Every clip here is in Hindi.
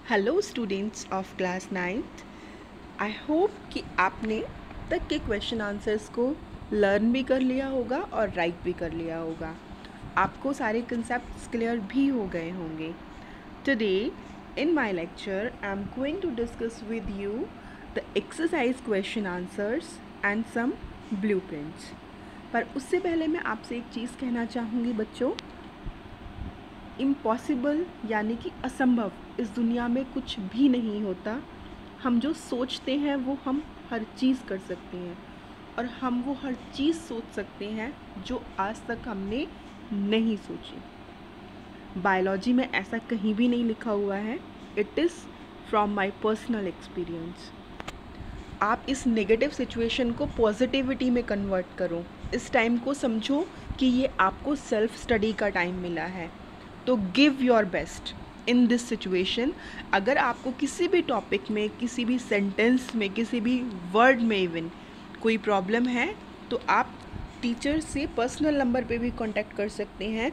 Hello students of class 9th। I hope कि आपने तक के क्वेश्चन आंसर्स को लर्न भी कर लिया होगा और राइट भी कर लिया होगा। आपको सारे कंसेप्ट्स क्लियर भी हो गए होंगे। Today in my lecture I am going to discuss with you the exercise question answers and some blueprints. पर उससे पहले मैं आपसे एक चीज़ कहना चाहूँगी बच्चों, इम्पॉसिबल यानी कि असंभव इस दुनिया में कुछ भी नहीं होता। हम जो सोचते हैं वो हम हर चीज़ कर सकते हैं, और हम वो हर चीज़ सोच सकते हैं जो आज तक हमने नहीं सोची। बायोलॉजी में ऐसा कहीं भी नहीं लिखा हुआ है। It is from my personal experience. आप इस नेगेटिव सिचुएशन को पॉजिटिविटी में कन्वर्ट करो। इस टाइम को समझो कि ये आपको सेल्फ स्टडी का टाइम मिला है, तो give your best in this situation. अगर आपको किसी भी टॉपिक में, किसी भी सेंटेंस में, किसी भी वर्ड में इवन कोई प्रॉब्लम है, तो आप टीचर से पर्सनल नंबर पे भी कांटेक्ट कर सकते हैं,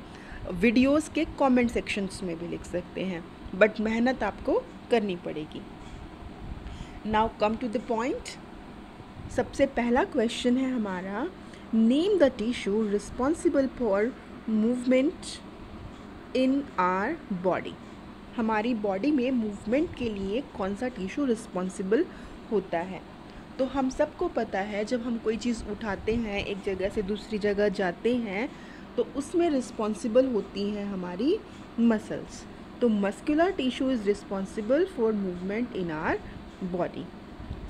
वीडियोस के कमेंट सेक्शंस में भी लिख सकते हैं, बट मेहनत आपको करनी पड़ेगी। Now come to the point. सबसे पहला क्वेश्चन है हमारा, name the tissue responsible for movement in our body. हमारी बॉडी में मूवमेंट के लिए कौन सा टिश्यू रिस्पॉन्सिबल होता है? तो हम सबको पता है, जब हम कोई चीज़ उठाते हैं, एक जगह से दूसरी जगह जाते हैं, तो उसमें रिस्पॉन्सिबल होती हैं हमारी मसल्स। तो muscular tissue is responsible for movement in our body.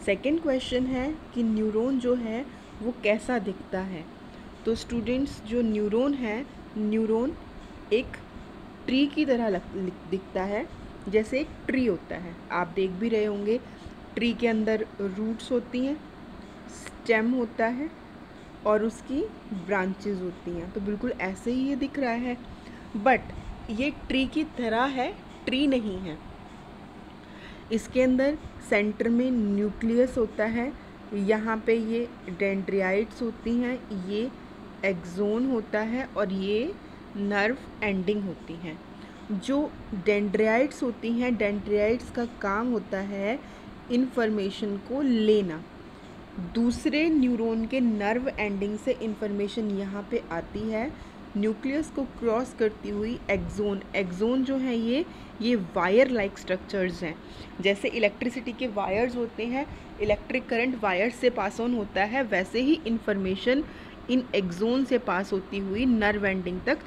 Second question है कि न्यूरॉन जो है वो कैसा दिखता है? तो स्टूडेंट्स, जो न्यूरॉन है, न्यूरॉन एक ट्री की तरह दिखता है। जैसे एक ट्री होता है, आप देख भी रहे होंगे, ट्री के अंदर रूट्स होती हैं, स्टेम होता है और उसकी ब्रांचेस होती हैं। तो बिल्कुल ऐसे ही ये दिख रहा है, बट ये ट्री की तरह है, ट्री नहीं है। इसके अंदर सेंटर में न्यूक्लियस होता है, यहाँ पे ये डेंड्रियाइट्स होती हैं, ये एक्सोन होता है और ये नर्व एंडिंग होती हैं। जो डेंड्रियाइट्स होती हैं, डेंड्रियाइट्स का काम होता है इन्फॉर्मेशन को लेना। दूसरे न्यूरॉन के नर्व एंडिंग से इन्फॉर्मेशन यहाँ पे आती है, न्यूक्लियस को क्रॉस करती हुई एक्सोन। एक्सोन जो है ये वायर लाइक स्ट्रक्चर्स हैं। जैसे इलेक्ट्रिसिटी के वायर्स होते हैं, इलेक्ट्रिक करंट वायर से पास ऑन होता है, वैसे ही इन्फॉर्मेशन इन एक्सोन से पास होती हुई नर्व एंडिंग तक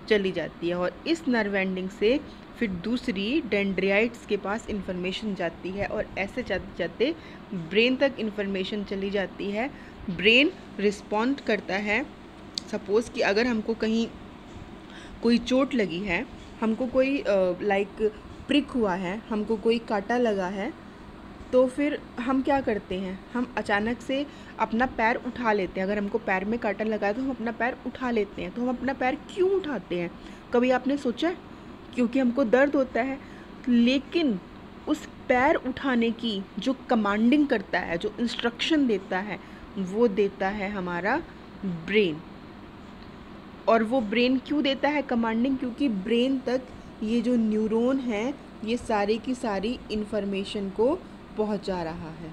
चली जाती है, और इस नर्व एंडिंग से फिर दूसरी डेंड्रियाइट्स के पास इन्फॉर्मेशन जाती है, और ऐसे जाते जाते ब्रेन तक इन्फॉर्मेशन चली जाती है। ब्रेन रिस्पॉन्ड करता है। सपोज़ कि अगर हमको कहीं कोई चोट लगी है, हमको कोई लाइक प्रिक हुआ है, हमको कोई कांटा लगा है, तो फिर हम क्या करते हैं? हम अचानक से अपना पैर उठा लेते हैं। अगर हमको पैर में कांटा लगा है तो हम अपना पैर उठा लेते हैं। तो हम अपना पैर क्यों उठाते हैं? कभी आपने सोचा है? क्योंकि हमको दर्द होता है। लेकिन उस पैर उठाने की जो कमांडिंग करता है, जो इंस्ट्रक्शन देता है, वो देता है हमारा ब्रेन। और वो ब्रेन क्यों देता है कमांडिंग? क्योंकि ब्रेन तक ये जो न्यूरॉन है, ये सारी की सारी इन्फॉर्मेशन को पहुंचा रहा है।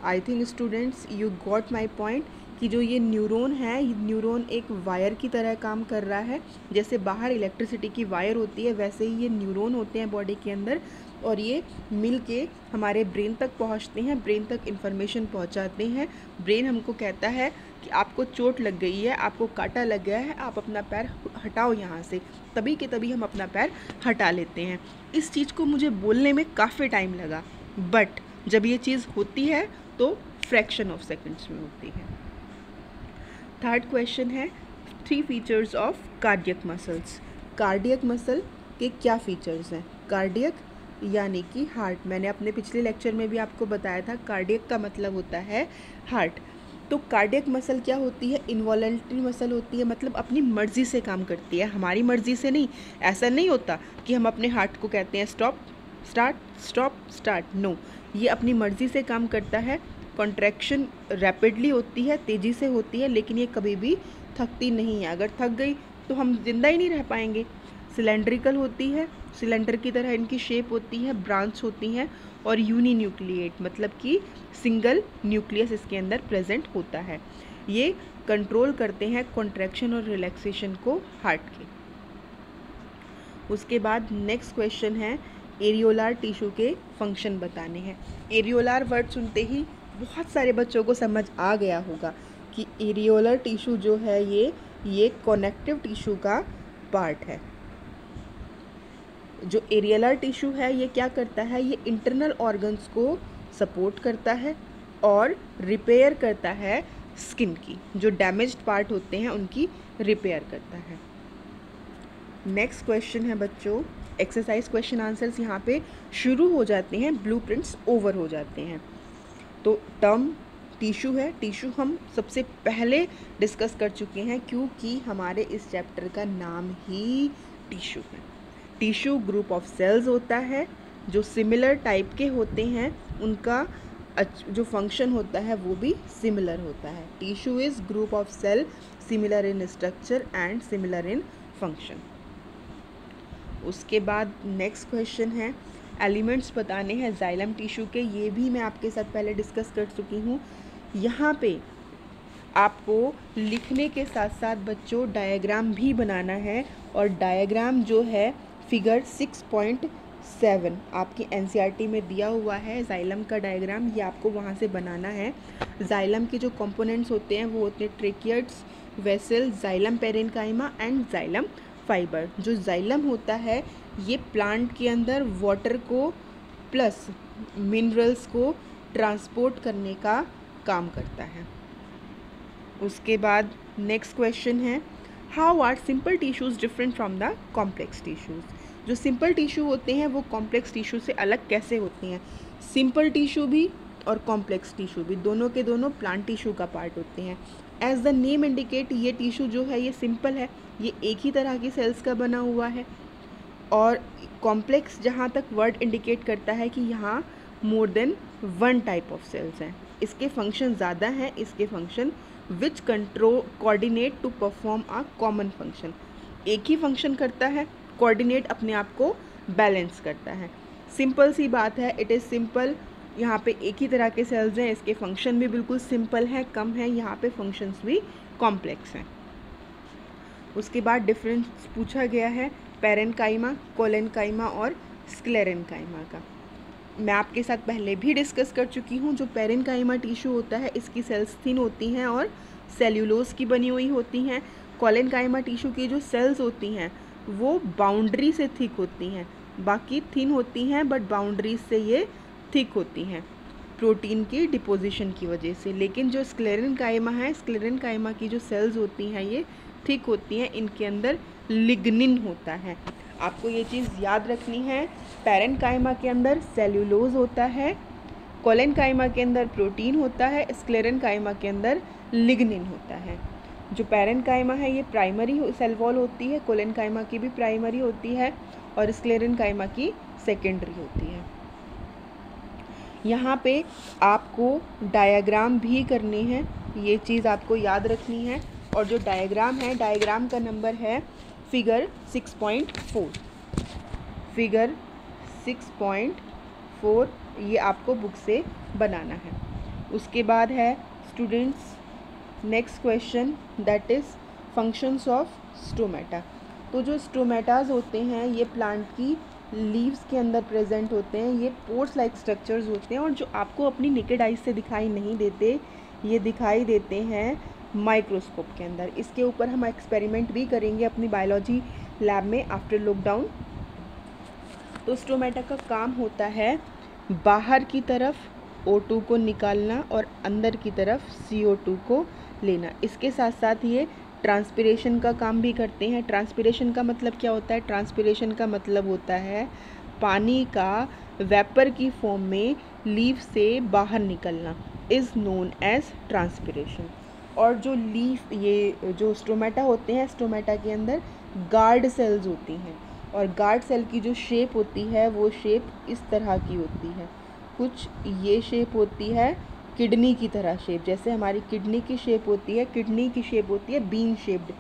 I think students you got my point कि जो ये न्यूरॉन है, ये न्यूरॉन एक वायर की तरह काम कर रहा है। जैसे बाहर इलेक्ट्रिसिटी की वायर होती है, वैसे ही ये न्यूरॉन होते हैं बॉडी के अंदर, और ये मिल के हमारे ब्रेन तक पहुंचते हैं, ब्रेन तक इन्फॉर्मेशन पहुंचाते हैं। ब्रेन हमको कहता है कि आपको चोट लग गई है, आपको कांटा लग गया है, आप अपना पैर हटाओ यहाँ से। तभी के तभी हम अपना पैर हटा लेते हैं। इस चीज़ को मुझे बोलने में काफ़ी टाइम लगा, बट जब ये चीज़ होती है तो फ्रैक्शन ऑफ सेकंड्स में होती है। थर्ड क्वेश्चन है, 3 features of cardiac muscles. Cardiac muscle के क्या फीचर्स हैं? कार्डियक यानी कि हार्ट। मैंने अपने पिछले लेक्चर में भी आपको बताया था, कार्डियक का मतलब होता है हार्ट। तो कार्डियक मसल क्या होती है? इनवॉलंटरी मसल होती है, मतलब अपनी मर्ज़ी से काम करती है, हमारी मर्ज़ी से नहीं। ऐसा नहीं होता कि हम अपने हार्ट को कहते हैं stop start, stop start, no, ये अपनी मर्ज़ी से काम करता है। कॉन्ट्रैक्शन रैपिडली होती है, तेज़ी से होती है, लेकिन ये कभी भी थकती नहीं है। अगर थक गई तो हम जिंदा ही नहीं रह पाएंगे। सिलेंड्रिकल होती है, सिलेंडर की तरह इनकी शेप होती है, ब्रांच होती हैं और यूनिन्यूक्लिएट मतलब कि सिंगल न्यूक्लियस इसके अंदर प्रेजेंट होता है। ये कंट्रोल करते हैं कॉन्ट्रैक्शन और रिलैक्सेशन को हार्ट के। उसके बाद नेक्स्ट क्वेश्चन है एरियोलार टिश्यू के फंक्शन बताने हैं। एरियोलार वर्ड सुनते ही बहुत सारे बच्चों को समझ आ गया होगा कि एरियोलर टिश्यू जो है ये कनेक्टिव टिश्यू का पार्ट है। जो एरियोलर टिश्यू है ये क्या करता है, ये इंटरनल ऑर्गन्स को सपोर्ट करता है और रिपेयर करता है स्किन की, जो डैमेज्ड पार्ट होते हैं उनकी रिपेयर करता है। नेक्स्ट क्वेश्चन है बच्चों, एक्सरसाइज क्वेश्चन आंसर्स यहाँ पे शुरू हो जाते हैं, ब्लूप्रिंट्स ओवर हो जाते हैं। तो टर्म टिश्यू है, टिश्यू हम सबसे पहले डिस्कस कर चुके हैं क्योंकि हमारे इस चैप्टर का नाम ही टिश्यू है। टिश्यू ग्रुप ऑफ सेल्स होता है जो सिमिलर टाइप के होते हैं, उनका जो फंक्शन होता है वो भी सिमिलर होता है। Tissue is group of cell similar in structure and similar in function. उसके बाद नेक्स्ट क्वेश्चन है एलिमेंट्स बताने हैं जाइलम टिश्यू के, ये भी मैं आपके साथ पहले डिस्कस कर चुकी हूँ। यहाँ पे आपको लिखने के साथ साथ बच्चों डायग्राम भी बनाना है और डायग्राम जो है फिगर 6.7 आपकी एनसीईआरटी में दिया हुआ है जाइलम का डायग्राम, ये आपको वहाँ से बनाना है। जाइलम के जो कंपोनेंट्स होते हैं वो होते हैं tracheids, vessel, xylem parenchyma and xylem fibre. जो जाइलम होता है ये प्लांट के अंदर वाटर को प्लस मिनरल्स को ट्रांसपोर्ट करने का काम करता है। उसके बाद नेक्स्ट क्वेश्चन है how are simple tissues different from the complex tissues. जो सिंपल टिश्यू होते हैं वो कॉम्प्लेक्स टिश्यू से अलग कैसे होती हैं। सिंपल टिश्यू भी और कॉम्प्लेक्स टिश्यू भी दोनों के दोनों प्लांट टिश्यू का पार्ट होते हैं। एज द नेम इंडिकेट ये टिश्यू जो है ये सिंपल है, ये एक ही तरह की सेल्स का बना हुआ है। और कॉम्प्लेक्स जहाँ तक वर्ड इंडिकेट करता है कि यहाँ more than one type of cells हैं, इसके फंक्शन ज़्यादा हैं, इसके function which control coordinate to perform a common function. एक ही फंक्शन करता है, कोऑर्डिनेट अपने आप को बैलेंस करता है। सिंपल सी बात है, इट इज़ सिंपल। यहाँ पे एक ही तरह के सेल्स हैं, इसके फंक्शन भी बिल्कुल सिंपल हैं, कम हैं, यहाँ पे फंक्शंस भी कॉम्प्लेक्स हैं। उसके बाद डिफरेंस पूछा गया है पेरेन्काइमा, कोलेन्काइमा और स्क्लेरेन्काइमा का। मैं आपके साथ पहले भी डिस्कस कर चुकी हूँ। जो पेरेन्काइमा टिश्यू होता है इसकी सेल्स थिन होती हैं और सेल्यूलोज की बनी हुई होती हैं। कोलेन्काइमा टिश्यू की जो सेल्स होती हैं वो बाउंड्री से थिक होती हैं, बाकी थिन होती हैं बट बाउंड्री से ये थिक होती हैं प्रोटीन की डिपोजिशन की वजह से। लेकिन जो स्क्लेरेन्काइमा है, स्क्लेरेन्काइमा की जो सेल्स होती हैं ये थिक होती हैं, इनके अंदर लिग्निन होता है। आपको ये चीज़ याद रखनी है, पेरेन्काइमा के अंदर सेल्यूलोज होता है, कोलेन्काइमा के अंदर प्रोटीन होता है, स्क्लेरेन्काइमा के अंदर लिग्निन होता है। जो पेरेन्काइमा है ये प्राइमरी सेल वॉल होती है, कोलेन्काइमा की भी प्राइमरी होती है और स्क्लेरेन्काइमा की सेकेंडरी होती है। यहाँ पे आपको डायग्राम भी करने हैं, ये चीज़ आपको याद रखनी है। और जो डायग्राम है, डायग्राम का नंबर है फिगर 6.4। फिगर 6.4 ये आपको बुक से बनाना है। उसके बाद है students next question, that is functions of stomata. तो जो स्टोमेटाज होते हैं ये प्लांट की लीव्स के अंदर प्रेजेंट होते हैं। ये पोर्स लाइक स्ट्रक्चर्स होते हैं और जो आपको अपनी नेकेड आइज से दिखाई नहीं देते, ये दिखाई देते हैं माइक्रोस्कोप के अंदर। इसके ऊपर हम एक्सपेरिमेंट भी करेंगे अपनी बायोलॉजी लैब में आफ्टर लॉकडाउन। तो स्टोमेटा का काम होता है बाहर की तरफ O2 को निकालना और अंदर की तरफ CO2 को लेना। इसके साथ साथ ये ट्रांसपिरेशन का काम भी करते हैं। ट्रांसपिरेशन का मतलब क्या होता है? ट्रांसपिरेशन का मतलब होता है पानी का वेपर की फॉर्म में लीफ से बाहर निकलना, इज़ नोन एज ट्रांसपिरेशन। और जो लीफ, ये जो स्टोमेटा होते हैं, स्टोमेटा के अंदर गार्ड सेल्स होती हैं और गार्ड सेल की जो शेप होती है वो शेप इस तरह की होती है। कुछ ये शेप होती है किडनी की तरह शेप, जैसे हमारी किडनी की शेप होती है, किडनी की शेप होती है बीन शेप्ड।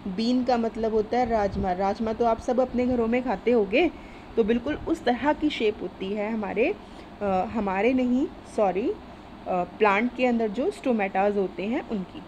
बीन का मतलब होता है राजमा। राजमा तो आप सब अपने घरों में खाते होंगे, तो बिल्कुल उस तरह की शेप होती है हमारे नहीं सॉरी प्लांट के अंदर जो स्टोमेटाज होते हैं उनकी।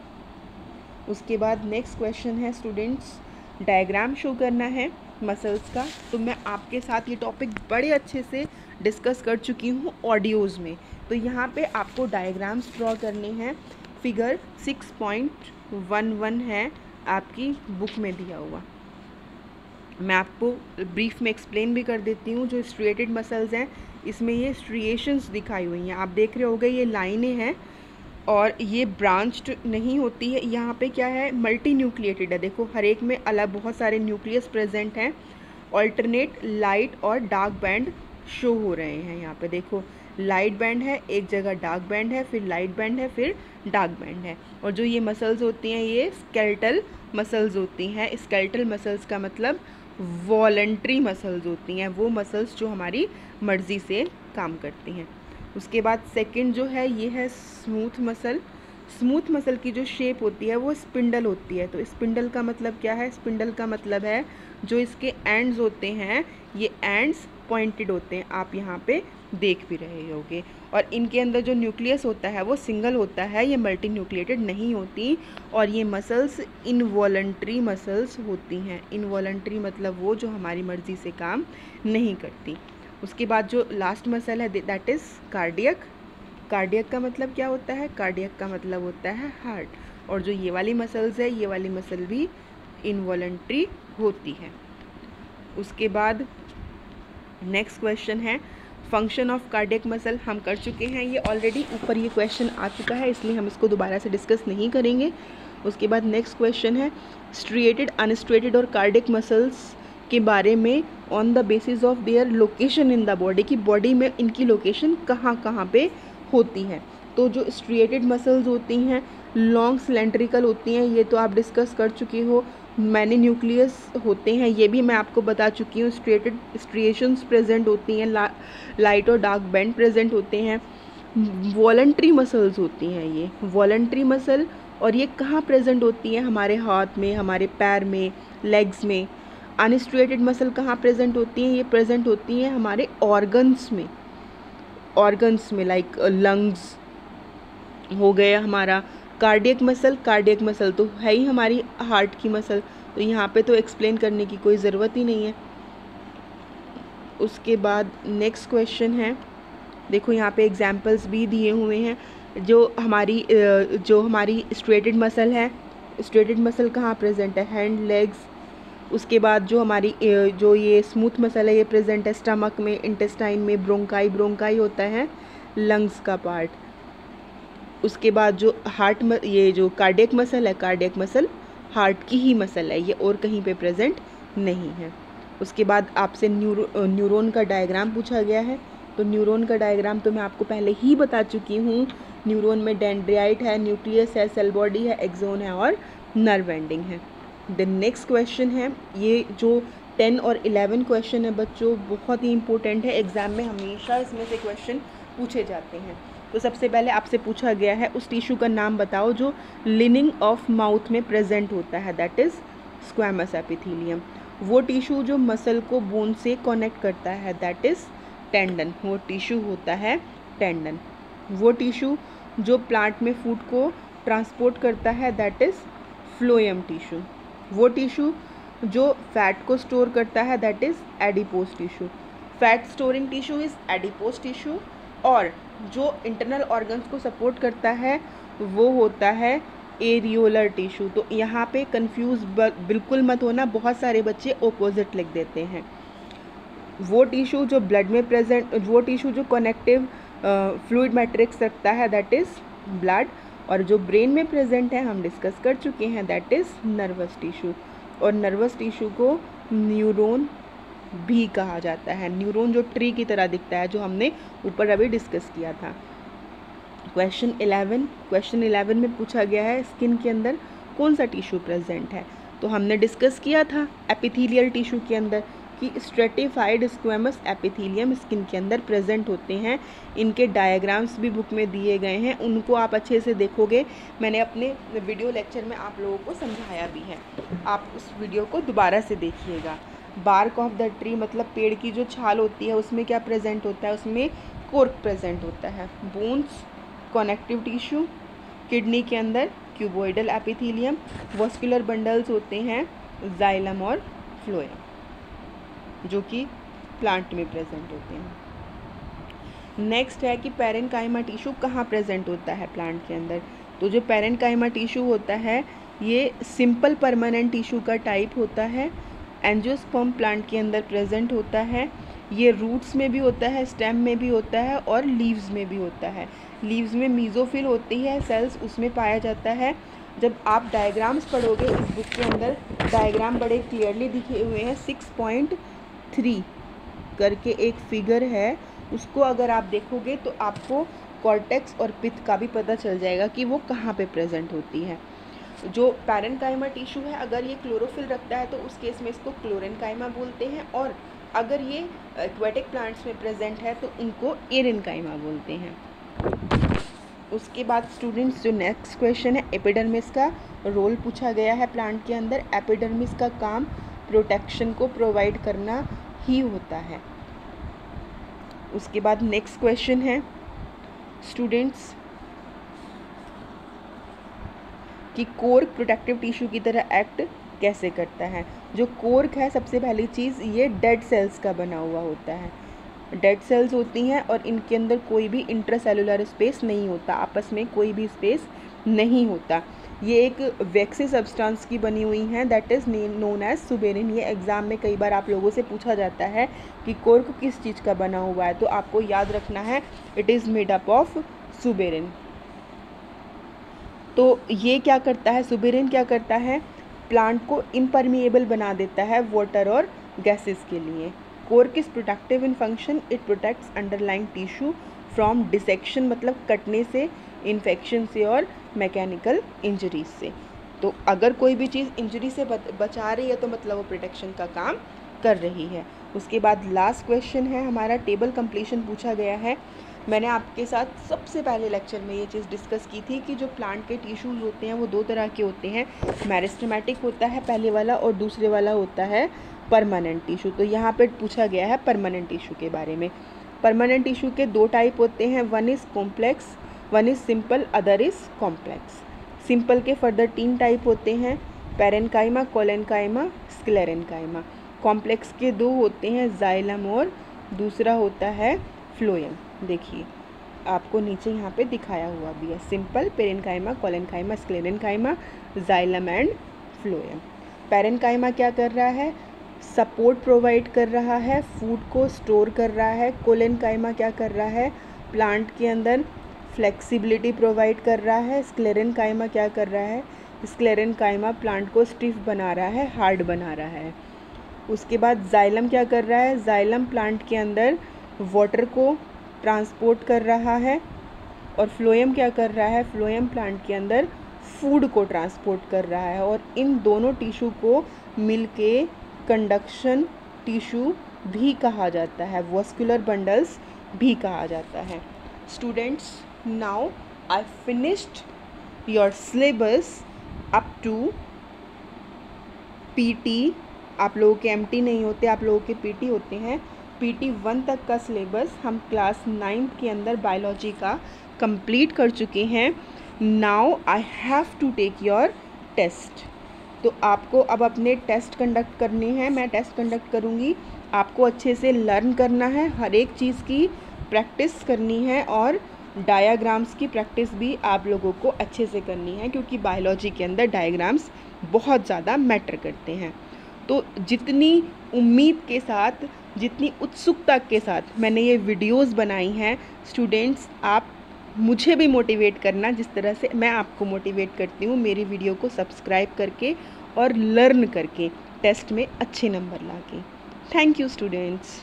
उसके बाद नेक्स्ट क्वेश्चन है स्टूडेंट्स, डायग्राम शो करना है मसल्स का। तो मैं आपके साथ ये टॉपिक बड़े अच्छे से डिस्कस कर चुकी हूँ ऑडियोज़ में। तो यहाँ पे आपको डायग्राम्स ड्रॉ करने हैं। फिगर 6.11 है आपकी बुक में दिया हुआ। मैं आपको ब्रीफ में एक्सप्लेन भी कर देती हूँ। जो स्ट्रिएटेड मसल्स हैं इसमें ये स्ट्रिएशंस दिखाई हुई हैं, आप देख रहे होंगे ये लाइनें हैं और ये ब्रांच्ड नहीं होती है। यहाँ पे क्या है, मल्टी न्यूक्लिएटेड है। देखो हर एक में अलग बहुत सारे न्यूक्लियस प्रेजेंट हैं। ऑल्टरनेट लाइट और डार्क बैंड शो हो रहे हैं। यहाँ पे देखो लाइट बैंड है, एक जगह डार्क बैंड है, फिर लाइट बैंड है, फिर डार्क बैंड है। और जो ये मसल्स होती हैं ये स्केलेटल मसल्स होती हैं। स्केलेटल मसल्स का मतलब वॉलंटरी मसल्स होती हैं, वो मसल्स जो हमारी मर्ज़ी से काम करती हैं। उसके बाद सेकंड जो है ये है स्मूथ मसल। स्मूथ मसल की जो शेप होती है वो स्पिंडल होती है। तो स्पिंडल का मतलब क्या है, स्पिंडल का मतलब है जो इसके एंड्स होते हैं ये एंड्स पॉइंटेड होते हैं, आप यहाँ पे देख भी रहे होंगे। और इनके अंदर जो न्यूक्लियस होता है वो सिंगल होता है, ये मल्टी न्यूक्लिएटेड नहीं होती। और ये मसल्स इनवॉलंटरी मसल्स होती हैं। इनवॉलंटरी मतलब वो जो हमारी मर्ज़ी से काम नहीं करती। उसके बाद जो लास्ट मसल है दैट इज़ कार्डियक। कार्डियक का मतलब क्या होता है, कार्डियक का मतलब होता है हार्ट। और जो ये वाली मसल्स है ये वाली मसल भी इनवॉलंटरी होती है। उसके बाद नेक्स्ट क्वेश्चन है फंक्शन ऑफ कार्डियक मसल। हम कर चुके हैं ये ऑलरेडी, ऊपर ये क्वेश्चन आ चुका है इसलिए हम इसको दोबारा से डिस्कस नहीं करेंगे। उसके बाद नेक्स्ट क्वेश्चन है स्ट्रिएटेड अनस्ट्रिएटेड और कार्डियक मसल्स के बारे में on the basis of their location in the body, की बॉडी में इनकी लोकेशन कहाँ कहाँ पे होती है। तो जो स्ट्रिएटेड मसल्स होती हैं लॉन्ग सिलेंड्रिकल होती हैं, ये तो आप डिस्कस कर चुके हो। मैनी न्यूक्लियस होते हैं, ये भी मैं आपको बता चुकी हूँ। स्ट्रिएटेड स्ट्रिएशंस प्रेजेंट होती हैं, लाइट और डार्क बैंड प्रेजेंट होते हैं। वॉलंटरी मसल्स होती हैं ये वॉलंटरी मसल, और ये कहाँ प्रेजेंट होती हैं, हमारे हाथ में, हमारे पैर में, लेग्स में। अनस्ट्रिएटेड मसल कहाँ प्रेजेंट होती हैं, ये प्रेजेंट होती हैं हमारे ऑर्गन्स में लाइक लंग्स हो गया हमारा। कार्डियक मसल तो है ही हमारी हार्ट की मसल, तो यहाँ पे तो एक्सप्लेन करने की कोई ज़रूरत ही नहीं है। उसके बाद नेक्स्ट क्वेश्चन है, देखो यहाँ पे एग्जांपल्स भी दिए हुए हैं। जो हमारी स्ट्रेटेड मसल है, स्ट्रेटेड मसल कहाँ प्रेजेंट है, हैंड, लेग्स। उसके बाद जो हमारी जो ये स्मूथ मसल है ये प्रेजेंट है स्टमक में, इंटेस्टाइन में, ब्रोंकाई होता है लंग्स का पार्ट। उसके बाद जो ये जो कार्डियक मसल है, कार्डियक मसल हार्ट की ही मसल है, ये और कहीं पे प्रेजेंट नहीं है। उसके बाद आपसे न्यूरॉन का डायग्राम पूछा गया है। तो न्यूरॉन का डायग्राम तो मैं आपको पहले ही बता चुकी हूँ। न्यूरॉन में डेंड्राइट है, न्यूक्लियस है, सेल बॉडी है, एक्सोन है और नर्व एंडिंग है। द नेक्स्ट क्वेश्चन है, ये जो 10 और 11 क्वेश्चन है बच्चों बहुत ही इंपॉर्टेंट है, एग्जाम में हमेशा इसमें से क्वेश्चन पूछे जाते हैं। तो सबसे पहले आपसे पूछा गया है उस टिश्यू का नाम बताओ जो लिनिंग ऑफ माउथ में प्रेजेंट होता है, दैट इज़ स्क्वैमस एपिथेलियम। वो टिश्यू जो मसल को बोन से कनेक्ट करता है दैट इज़ टेंडन, वो टिश्यू होता है टेंडन। वो टिश्यू जो प्लांट में फूड को ट्रांसपोर्ट करता है दैट इज़ फ्लोएम टिश्यू। वो टिश्यू जो फैट को स्टोर करता है that is adipose tissue. Fat storing tissue is adipose tissue. और जो इंटरनल ऑर्गन्स को सपोर्ट करता है वो होता है एरियोलर टिश्यू। तो यहाँ पे कंफ्यूज बिल्कुल मत होना, बहुत सारे बच्चे ऑपोजिट लिख देते हैं। वो टिश्यू जो ब्लड में प्रेजेंट, वो टिश्यू जो कनेक्टिव फ्लूइड मैट्रिक्स रखता है दैट इज़ ब्लड। और जो ब्रेन में प्रेजेंट है हम डिस्कस कर चुके हैं दैट इज़ नर्वस टिश्यू। और नर्वस टिश्यू को न्यूरॉन भी कहा जाता है। न्यूरॉन जो ट्री की तरह दिखता है, जो हमने ऊपर अभी डिस्कस किया था। क्वेश्चन 11 में पूछा गया है स्किन के अंदर कौन सा टिश्यू प्रेजेंट है। तो हमने डिस्कस किया था एपिथेलियल टिश्यू के अंदर कि स्ट्रेटिफाइड स्क्वेमस एपिथेलियम स्किन के अंदर प्रेजेंट होते हैं। इनके डायग्राम्स भी बुक में दिए गए हैं, उनको आप अच्छे से देखोगे। मैंने अपने वीडियो लेक्चर में आप लोगों को समझाया भी है, आप उस वीडियो को दोबारा से देखिएगा। बार्क ऑफ द ट्री मतलब पेड़ की जो छाल होती है उसमें क्या प्रेजेंट होता है, उसमें कोर्क प्रेजेंट होता है। बोन्स, कनेक्टिव टिश्यू, किडनी के अंदर क्यूबोइडल एपिथेलियम, वॉस्कुलर बंडल्स होते हैं जाइलम और फ्लोएम जो कि प्लांट में प्रेजेंट होते हैं। नेक्स्ट है कि पैरेन्काइमा टिश्यू कहाँ प्रेजेंट होता है प्लांट के अंदर। तो जो पैरेन्काइमा टिश्यू होता है ये सिंपल परमानेंट टिश्यू का टाइप होता है। एंजियोस्पर्म प्लांट के अंदर प्रेजेंट होता है। ये रूट्स में भी होता है, स्टेम में भी होता है और लीव्स में भी होता है। लीव्स में मीजोफिल होती है सेल्स, उसमें पाया जाता है। जब आप डायग्राम्स पढ़ोगे इस बुक के अंदर डायग्राम बड़े क्लियरली दिखे हुए हैं। 6.3 करके एक फिगर है, उसको अगर आप देखोगे तो आपको कॉर्टेक्स और पित्त का भी पता चल जाएगा कि वो कहाँ पे प्रेजेंट होती है। जो पैरेन्काइमा टिश्यू है अगर ये क्लोरोफिल रखता है तो उस केस में इसको क्लोरेन्काइमा बोलते हैं, और अगर ये एक्वेटिक प्लांट्स में प्रेजेंट है तो उनको एरेन्काइमा बोलते हैं। उसके बाद स्टूडेंट्स जो नेक्स्ट क्वेश्चन है एपिडर्मिस का रोल पूछा गया है प्लांट के अंदर। एपिडर्मिस का काम प्रोटेक्शन को प्रोवाइड करना ही होता है। उसके बाद नेक्स्ट क्वेश्चन है स्टूडेंट्स कि कोर्क प्रोटेक्टिव टिश्यू की तरह एक्ट कैसे करता है। जो कोर्क है सबसे पहली चीज़ ये डेड सेल्स का बना हुआ होता है। डेड सेल्स होती हैं और इनके अंदर कोई भी इंट्रासेलुलर स्पेस नहीं होता, आपस में कोई भी स्पेस नहीं होता। ये एक वैक्सी सब्सटेंस की बनी हुई हैं that is known as suberin. ये एग्ज़ाम में कई बार आप लोगों से पूछा जाता है कि कोर्क किस चीज़ का बना हुआ है, तो आपको याद रखना है it is made up of suberin. तो ये क्या करता है, सुबेरिन क्या करता है, प्लांट को इम्परमिएबल बना देता है वाटर और गैसेस के लिए। Cork is protective in function, it protects underlying tissue from dissection मतलब कटने से, इन्फेक्शन से और मैकेनिकल इंजरीज से। तो अगर कोई भी चीज़ इंजरी से बचा रही है तो मतलब वो प्रोटेक्शन का काम कर रही है। उसके बाद लास्ट क्वेश्चन है हमारा टेबल कंप्लीशन पूछा गया है। मैंने आपके साथ सबसे पहले लेक्चर में ये चीज़ डिस्कस की थी कि जो प्लांट के टिश्यूज़ होते हैं वो दो तरह के होते हैं, मेरिस्टेमेटिक होता है पहले वाला और दूसरे वाला होता है परमानेंट टिश्यू। तो यहाँ पे पूछा गया है परमानेंट टिश्यू के बारे में। परमानेंट टिश्यू के दो टाइप होते हैं, one is complex, one is simple, other is complex. Simple के फर्दर 3 टाइप होते हैं, पैरेन्काइमा, कोलेन्काइमा, स्क्लेरेन्काइमा। कॉम्प्लेक्स के 2 होते हैं, जाइलम और दूसरा होता है फ्लोएम। देखिए आपको नीचे यहाँ पे दिखाया हुआ भी है, simple, parenchyma, collenchyma, sclerenchyma, xylem and phloem. Parenchyma क्या कर रहा है, सपोर्ट प्रोवाइड कर रहा है, फूड को स्टोर कर रहा है। कोलेन्काइमा क्या कर रहा है, प्लांट के अंदर फ्लेक्सिबिलिटी प्रोवाइड कर रहा है। स्क्लेरेन्काइमा क्या कर रहा है, स्क्लेरेन्काइमा प्लांट को स्टिफ बना रहा है, हार्ड बना रहा है। उसके बाद जाइलम क्या कर रहा है, जाइलम प्लांट के अंदर वाटर को ट्रांसपोर्ट कर रहा है। और फ्लोएम क्या कर रहा है, फ्लोएम प्लांट के अंदर फूड को ट्रांसपोर्ट कर रहा है। और इन दोनों टिश्यू को मिलके कंडक्शन टिश्यू भी कहा जाता है, वॉस्कुलर बंडल्स भी कहा जाता है। Students, now I finished your syllabus up to PT. आप लोगों के एमटी नहीं होते, आप लोगों के पीटी होते हैं। पीटी 1 तक का सिलेबस हम क्लास 9th के अंदर बायोलॉजी का कंप्लीट कर चुके हैं। Now I have to take your test. तो आपको अब अपने टेस्ट कंडक्ट करने हैं, मैं टेस्ट कंडक्ट करूँगी। आपको अच्छे से लर्न करना है, हर एक चीज़ की प्रैक्टिस करनी है और डायाग्राम्स की प्रैक्टिस भी आप लोगों को अच्छे से करनी है, क्योंकि बायोलॉजी के अंदर डायग्राम्स बहुत ज़्यादा मैटर करते हैं। तो जितनी उम्मीद के साथ, जितनी उत्सुकता के साथ मैंने ये वीडियोस बनाई हैं, स्टूडेंट्स आप मुझे भी मोटिवेट करना जिस तरह से मैं आपको मोटिवेट करती हूँ, मेरी वीडियो को सब्सक्राइब करके और लर्न करके टेस्ट में अच्छे नंबर लाके। Thank you students.